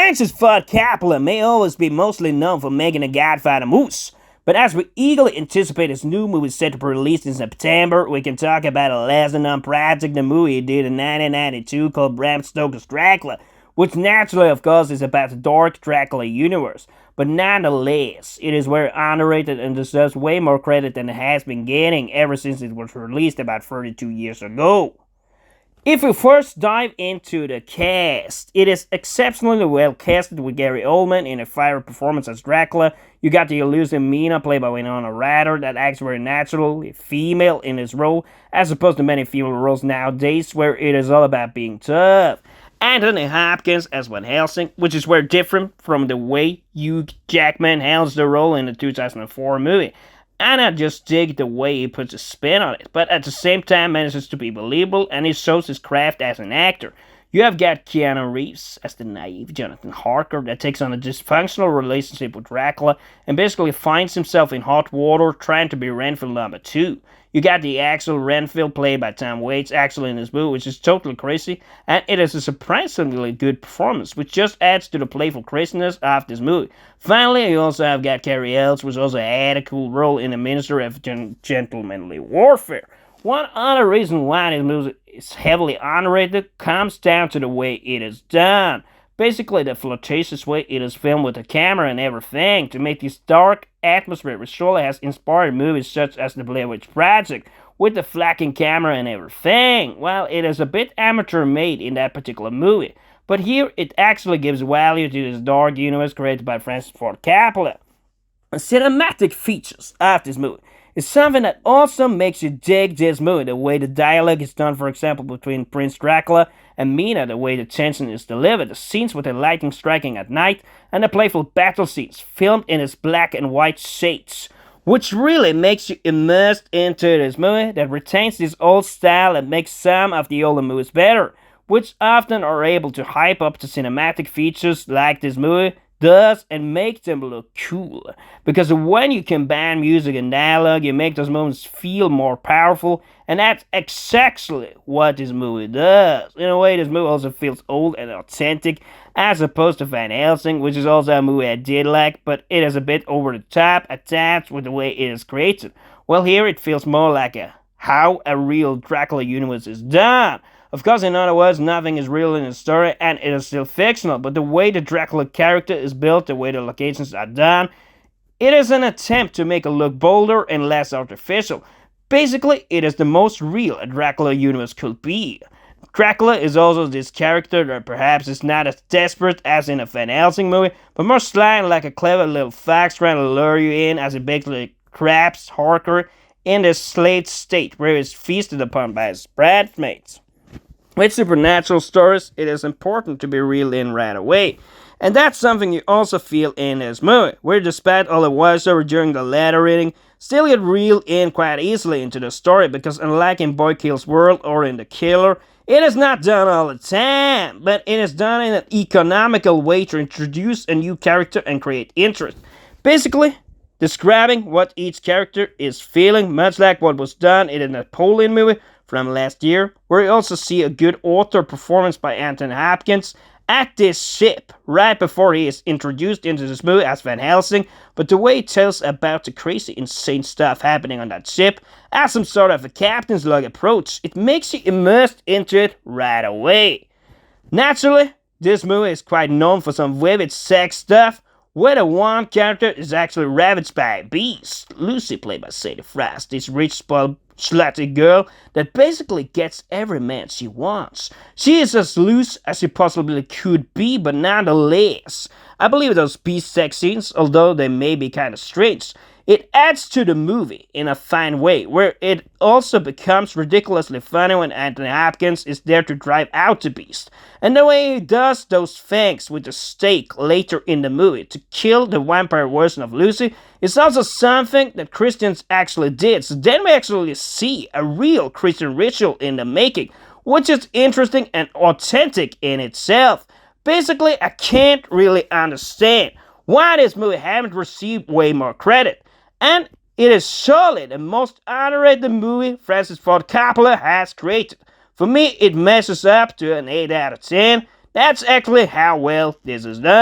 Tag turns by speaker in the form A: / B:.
A: Francis Ford Coppola may always be mostly known for making The Godfather movies, but as we eagerly anticipate his new movie set to be released in September, we can talk about a lesser-known project, the movie he did in 1992 called Bram Stoker's Dracula, which naturally, of course, is about the dark Dracula universe. But nonetheless, it is very underrated and deserves way more credit than it has been getting ever since it was released about 32 years ago. If we first dive into the cast, it is exceptionally well casted with Gary Oldman in a fiery performance as Dracula. You got the elusive Mina, played by Winona Ryder, that acts very naturally female in this role, as opposed to many female roles nowadays where it is all about being tough. Anthony Hopkins as Van Helsing, which is very different from the way Hugh Jackman handles the role in the 2004 movie. And I just dig the way he puts a spin on it, but at the same time manages to be believable and he shows his craft as an actor. You have got Keanu Reeves as the naive Jonathan Harker that takes on a dysfunctional relationship with Dracula and basically finds himself in hot water trying to be Renfield number 2. You got the actual Renfield played by Tom Waits actually in this movie, which is totally crazy, and it is a surprisingly good performance, which just adds to the playful craziness of this movie. Finally, you also have got Carrie Ells, which also had a cool role in the Ministry of Gentlemanly Warfare. One other reason why this movie is heavily underrated comes down to the way it is done. Basically, the flirtatious way it is filmed with the camera and everything to make this dark atmosphere, which surely has inspired movies such as The Blair Witch Project, with the flacking camera and everything. Well, it is a bit amateur made in that particular movie, but here it actually gives value to this dark universe created by Francis Ford Coppola. The cinematic features of this movie is something that also makes you dig this movie. The way the dialogue is done, for example, between Prince Dracula and Mina, the way the tension is delivered, the scenes with the lightning striking at night, and the playful battle scenes filmed in its black and white shades, which really makes you immersed into this movie that retains this old style and makes some of the older movies better, which often are able to hype up the cinematic features like this movie does and make them look cool. Because when you combine music and dialogue, you make those moments feel more powerful, and that's exactly what this movie does. In a way, this movie also feels old and authentic, as opposed to Van Helsing, which is also a movie I did like, but it is a bit over the top at times with the way it is created. Well, here it feels more like how a real Dracula universe is done. Of course, in other words, nothing is real in the story, and it is still fictional, but the way the Dracula character is built, the way the locations are done, it is an attempt to make it look bolder and less artificial. Basically, it is the most real a Dracula universe could be. Dracula is also this character that perhaps is not as desperate as in a Van Helsing movie, but more slyly like a clever little fox trying to lure you in as he basically traps Harker in this slave state where he is feasted upon by his bridesmaids. With supernatural stories, it is important to be reeled in right away. And that's something you also feel in this movie, where despite all the voiceover during the letter reading, still get reeled in quite easily into the story, because unlike in Boy Kills World or in The Killer, it is not done all the time, but it is done in an economical way to introduce a new character and create interest. Basically, describing what each character is feeling, much like what was done in the Napoleon movie from last year, where you also see a good author performance by Anthony Hopkins at this ship right before he is introduced into this movie as Van Helsing, but the way he tells about the crazy, insane stuff happening on that ship as some sort of a captain's log approach, it makes you immersed into it right away. Naturally, this movie is quite known for some vivid sex stuff, where the one character is actually ravaged by a beast. Lucy, played by Sadie Frost, this rich, spoiled, slutty girl that basically gets every man she wants. She is as loose as she possibly could be, but nonetheless, I believe those beast sex scenes, although they may be kind of strange, it adds to the movie in a fine way, where it also becomes ridiculously funny when Anthony Hopkins is there to drive out the beast. And the way he does those things with the stake later in the movie to kill the vampire version of Lucy is also something that Christians actually did. So then we actually see a real Christian ritual in the making, which is interesting and authentic in itself. Basically, I can't really understand why this movie haven't received way more credit. And it is surely the most underrated movie Francis Ford Coppola has created. For me, it measures up to an 8 out of 10. That's actually how well this is done.